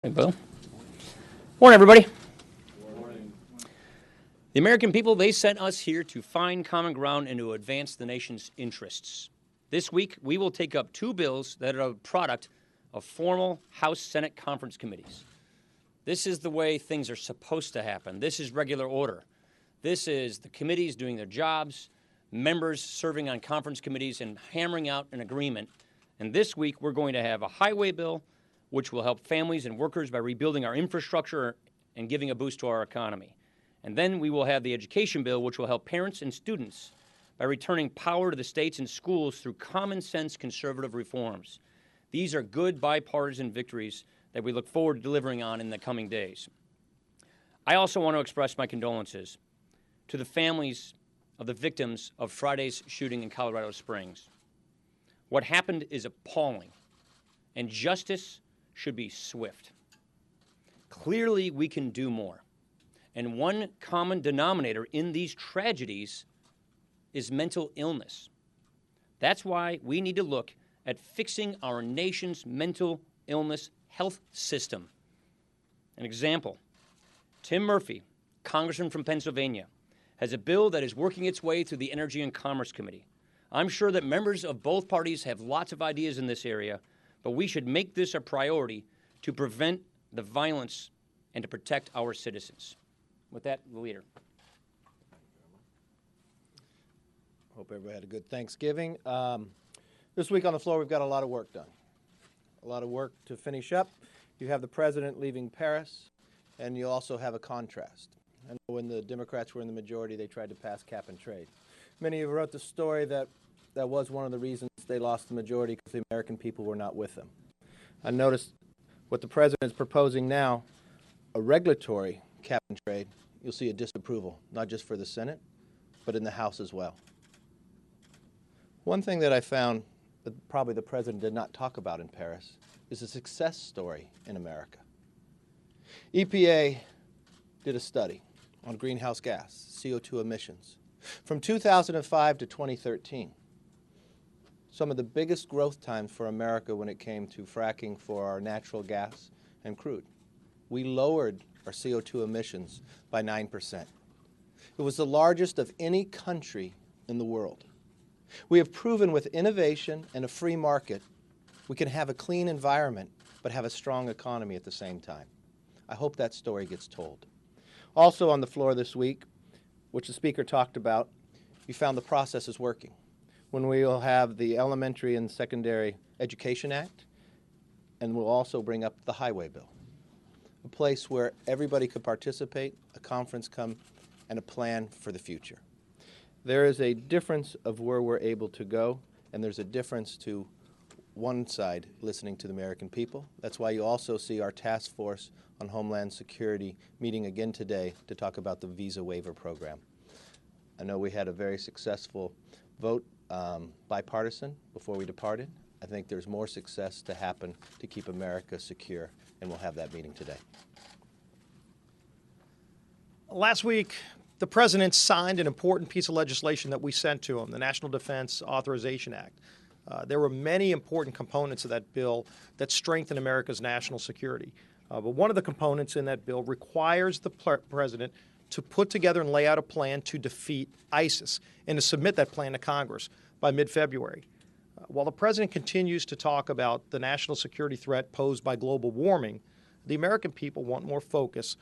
Hey, Bill. Morning, everybody. Morning. The American people, they sent us here to find common ground and to advance the nation's interests. This week, we will take up two bills that are a product of formal House-Senate conference committees. This is the way things are supposed to happen. This is regular order. This is the committees doing their jobs, members serving on conference committees and hammering out an agreement. And this week, we're going to have a highway bill, which will help families and workers by rebuilding our infrastructure and giving a boost to our economy. And then we will have the education bill, which will help parents and students by returning power to the states and schools through common sense conservative reforms. These are good bipartisan victories that we look forward to delivering on in the coming days. I also want to express my condolences to the families of the victims of Friday's shooting in Colorado Springs. What happened is appalling, and justice should be swift. Clearly, we can do more. And one common denominator in these tragedies is mental illness. That's why we need to look at fixing our nation's mental illness health system. An example, Tim Murphy, Congressman from Pennsylvania, has a bill that is working its way through the Energy and Commerce Committee. I'm sure that members of both parties have lots of ideas in this area, but we should make this a priority to prevent the violence and to protect our citizens. With that, the leader. Hope everybody had a good Thanksgiving. This week on the floor, we've got a lot of work done. A lot of work to finish up. You have the president leaving Paris, and you also have a contrast. And when the Democrats were in the majority, they tried to pass cap and trade. Many of you wrote the story that was one of the reasons they lost the majority, because the American people were not with them. I noticed what the president is proposing now, a regulatory cap and trade. You'll see a disapproval, not just for the Senate, but in the House as well. One thing that I found that probably the president did not talk about in Paris is a success story in America. EPA did a study on greenhouse gas, CO2 emissions, from 2005 to 2013. Some of the biggest growth times for America when it came to fracking for our natural gas and crude. We lowered our CO2 emissions by 9%. It was the largest of any country in the world. We have proven with innovation and a free market, we can have a clean environment but have a strong economy at the same time. I hope that story gets told. Also on the floor this week, which the Speaker talked about, you found the process is working. When we will have the Elementary and Secondary Education Act, and we'll also bring up the Highway Bill, a place where everybody could participate, a conference come, and a plan for the future. There is a difference of where we're able to go, and there's a difference to one side listening to the American people. That's why you also see our task force on Homeland Security meeting again today to talk about the visa waiver program. I know we had a very successful vote, bipartisan, before we departed. I think there's more success to happen to keep America secure, and we'll have that meeting today. Last week, the president signed an important piece of legislation that we sent to him, the National Defense Authorization Act. There were many important components of that bill that strengthen America's national security. But one of the components in that bill requires the president to put together and lay out a plan to defeat ISIS and to submit that plan to Congress by mid-February. While the president continues to talk about the national security threat posed by global warming, the American people want more focus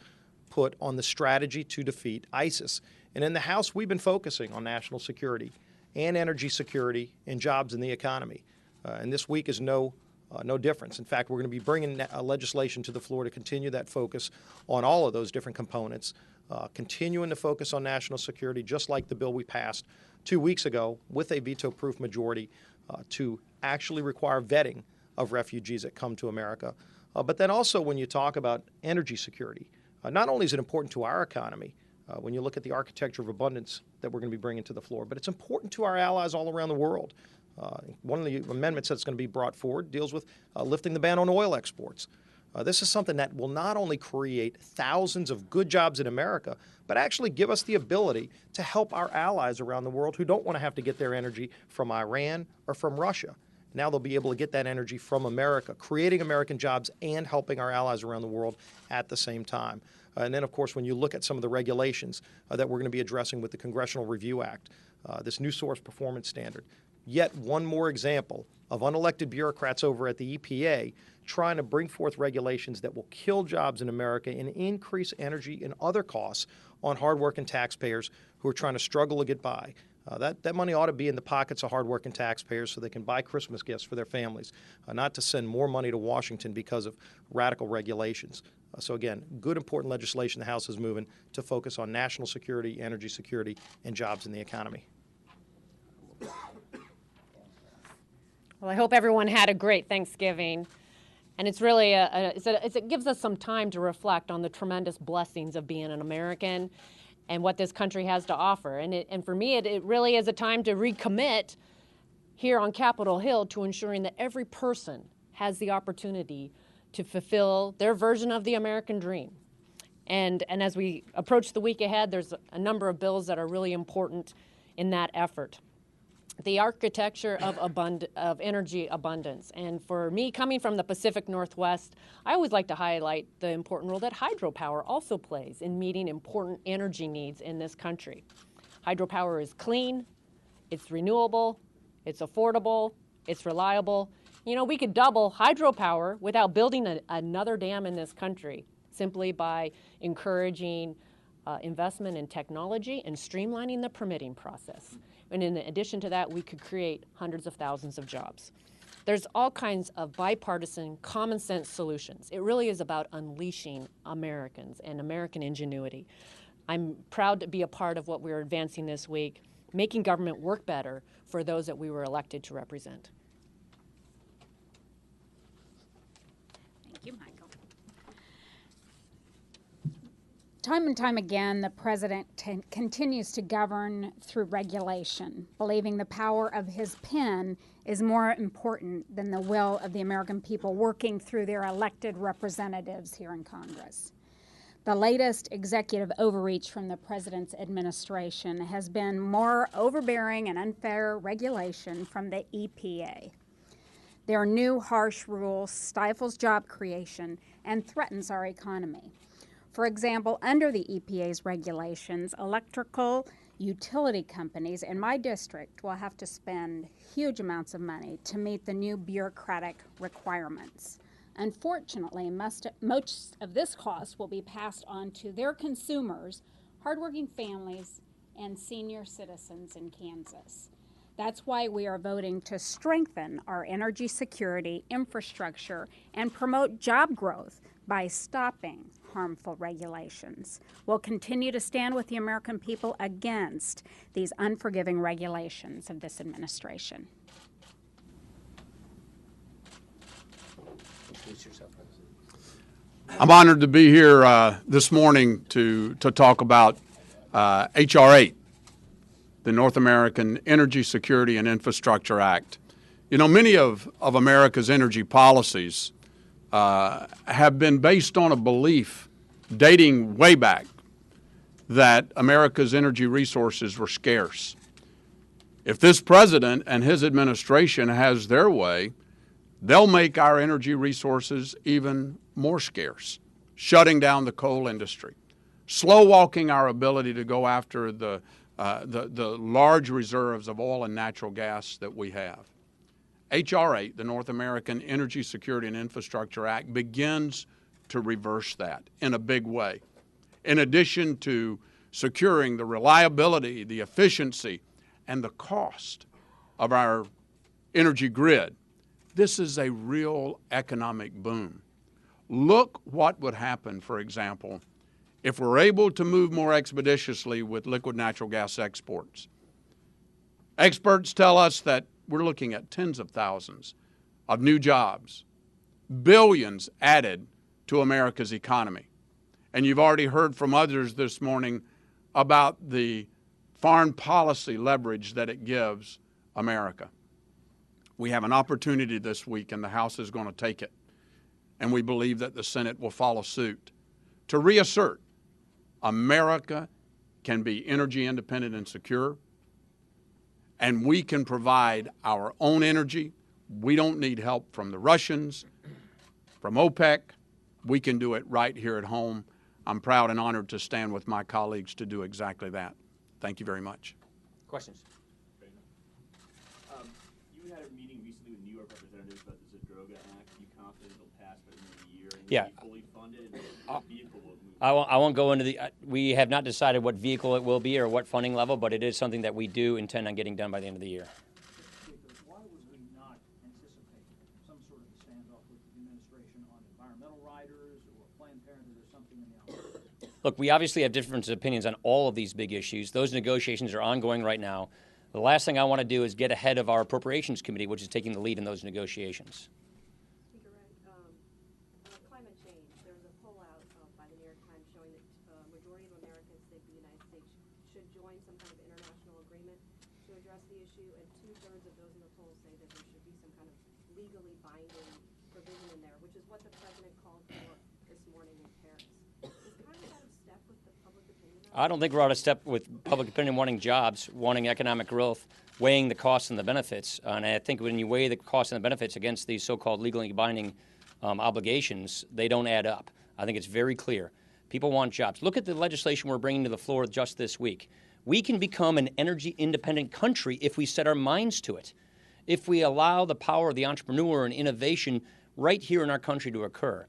put on the strategy to defeat ISIS. And in the House, we've been focusing on national security and energy security and jobs in the economy. And this week is no difference. In fact, we're going to be bringing legislation to the floor to continue that focus on all of those different components, continuing to focus on national security, just like the bill we passed 2 weeks ago with a veto-proof majority to actually require vetting of refugees that come to America. But then also when you talk about energy security, not only is it important to our economy, when you look at the architecture of abundance that we're going to be bringing to the floor, but it's important to our allies all around the world. One of the amendments that's going to be brought forward deals with lifting the ban on oil exports. This is something that will not only create thousands of good jobs in America, but actually give us the ability to help our allies around the world who don't want to have to get their energy from Iran or from Russia. Now they'll be able to get that energy from America, creating American jobs and helping our allies around the world at the same time. And then, of course, when you look at some of the regulations that we're going to be addressing with the Congressional Review Act, this new source performance standard, yet one more example of unelected bureaucrats over at the EPA trying to bring forth regulations that will kill jobs in America and increase energy and other costs on hardworking taxpayers who are trying to struggle to get by. That money ought to be in the pockets of hardworking taxpayers so they can buy Christmas gifts for their families, not to send more money to Washington because of radical regulations. So again, good, important legislation the House is moving to focus on national security, energy security, and jobs in the economy. Well, I hope everyone had a great Thanksgiving. And it's really, it gives us some time to reflect on the tremendous blessings of being an American and what this country has to offer. And for me, it really is a time to recommit here on Capitol Hill to ensuring that every person has the opportunity to fulfill their version of the American dream. And as we approach the week ahead, there's a number of bills that are really important in that effort. The architecture of energy abundance. And for me, coming from the Pacific Northwest, I always like to highlight the important role that hydropower also plays in meeting important energy needs in this country. Hydropower is clean, it's renewable, it's affordable, it's reliable. You know, we could double hydropower without building another dam in this country, simply by encouraging investment in technology and streamlining the permitting process. And in addition to that, we could create hundreds of thousands of jobs. There's all kinds of bipartisan, common sense solutions. It really is about unleashing Americans and American ingenuity. I'm proud to be a part of what we're advancing this week, making government work better for those that we were elected to represent. Thank you, Michael. Time and time again, the president continues to govern through regulation, believing the power of his pen is more important than the will of the American people working through their elected representatives here in Congress. The latest executive overreach from the president's administration has been more overbearing and unfair regulation from the EPA. Their new harsh rules stifles job creation and threatens our economy. For example, under the EPA's regulations, electrical utility companies in my district will have to spend huge amounts of money to meet the new bureaucratic requirements. Unfortunately, most of this cost will be passed on to their consumers, hardworking families, and senior citizens in Kansas. That's why we are voting to strengthen our energy security infrastructure and promote job growth by stopping harmful regulations. We'll continue to stand with the American people against these unforgiving regulations of this administration. I'm honored to be here this morning to talk about H.R. 8, the North American Energy Security and Infrastructure Act. You know, many of America's energy policies have been based on a belief dating way back that America's energy resources were scarce. If this president and his administration has their way, they'll make our energy resources even more scarce, shutting down the coal industry, slow-walking our ability to go after the large reserves of oil and natural gas that we have. H.R. 8, the North American Energy Security and Infrastructure Act, begins to reverse that in a big way. In addition to securing the reliability, the efficiency, and the cost of our energy grid, this is a real economic boom. Look what would happen, for example, if we're able to move more expeditiously with liquid natural gas exports. Experts tell us that we're looking at tens of thousands of new jobs, billions added to America's economy. And you've already heard from others this morning about the foreign policy leverage that it gives America. We have an opportunity this week, and the House is going to take it, and we believe that the Senate will follow suit, to reassert America can be energy independent and secure, and we can provide our own energy We don't need help from the Russians, from OPEC. We can do it right here at home. I'm proud and honored to stand with my colleagues to do exactly that. Thank you very much. Questions? You had a meeting recently with New York representatives about the Zadroga Act. Are you confident it'll pass by the end of the year and Yeah. be fully funded? And what vehicle will it move? I won't go into the. We have not decided what vehicle it will be or what funding level, but it is something that we do intend on getting done by the end of the year. Why would we not anticipate some sort of a standoff with the administration on environmental riders or Planned Parenthood or something in the outline? Look, we obviously have different opinions on all of these big issues. Those negotiations are ongoing right now. The last thing I want to do is get ahead of our Appropriations Committee, which is taking the lead in those negotiations. Speaker Wright, climate change. There was a poll out by the New York Times showing that a majority of Americans think the United States should join some kind of international agreement to address the issue, and 2/3 of those in the poll say that there should be some kind of legally binding provision in there, which is what the president called for this morning in Paris. Is Congress out of step with the public opinion? I don't think we're out of step with public opinion wanting jobs, wanting economic growth, weighing the costs and the benefits. And I think when you weigh the costs and the benefits against these so-called legally binding obligations, they don't add up. I think it's very clear. People want jobs. Look at the legislation we're bringing to the floor just this week. We can become an energy independent country if we set our minds to it, if we allow the power of the entrepreneur and innovation right here in our country to occur.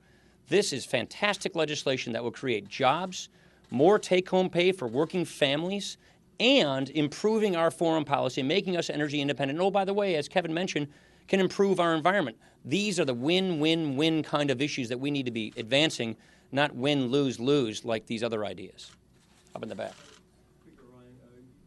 This is fantastic legislation that will create jobs, more take-home pay for working families, and improving our foreign policy, making us energy independent. And oh, by the way, as Kevin mentioned, can improve our environment. These are the win-win-win kind of issues that we need to be advancing, not win, lose, lose like these other ideas. Up in the back. Speaker Ryan,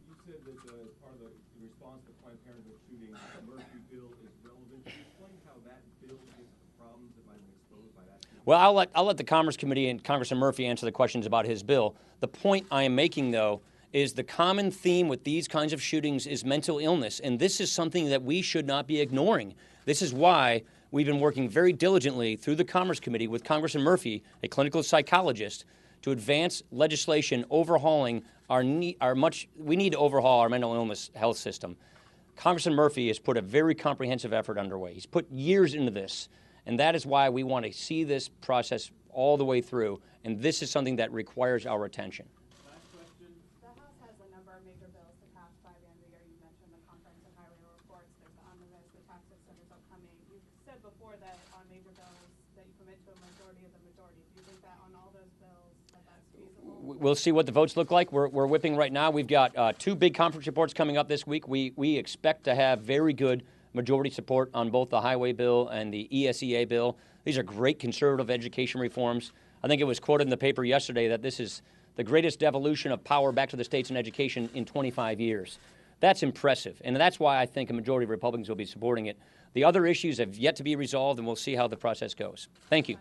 you said that as part of the response to the Planned Parenthood shooting, the Murphy bill is relevant. Can you explain how that bill gets the problems that might have been exposed by that? Well, I'll let the Commerce Committee and Congressman Murphy answer the questions about his bill. The point I am making, though, is the common theme with these kinds of shootings is mental illness, and this is something that we should not be ignoring. This is why we've been working very diligently through the Commerce Committee with Congressman Murphy, a clinical psychologist, to advance legislation overhauling we need to overhaul our mental illness health system. Congressman Murphy has put a very comprehensive effort underway. He's put years into this, and that is why we want to see this process all the way through, and this is something that requires our attention. The House has a number of major bills to pass by the end of the year. You mentioned the comprehensive highway reports. There's the omnibus, the tax extenders upcoming. You've said before that on major bills that you commit to a majority of the majority. Do you think that on all those bills that's feasible? We'll see what the votes look like. We're whipping right now. We've got 2 big conference reports coming up this week. We expect to have very good majority support on both the highway bill and the ESEA bill. These are great conservative education reforms. I think it was quoted in the paper yesterday that this is the greatest devolution of power back to the states in education in 25 years. That's impressive, and that's why I think a majority of Republicans will be supporting it. The other issues have yet to be resolved, and we'll see how the process goes. Thank you.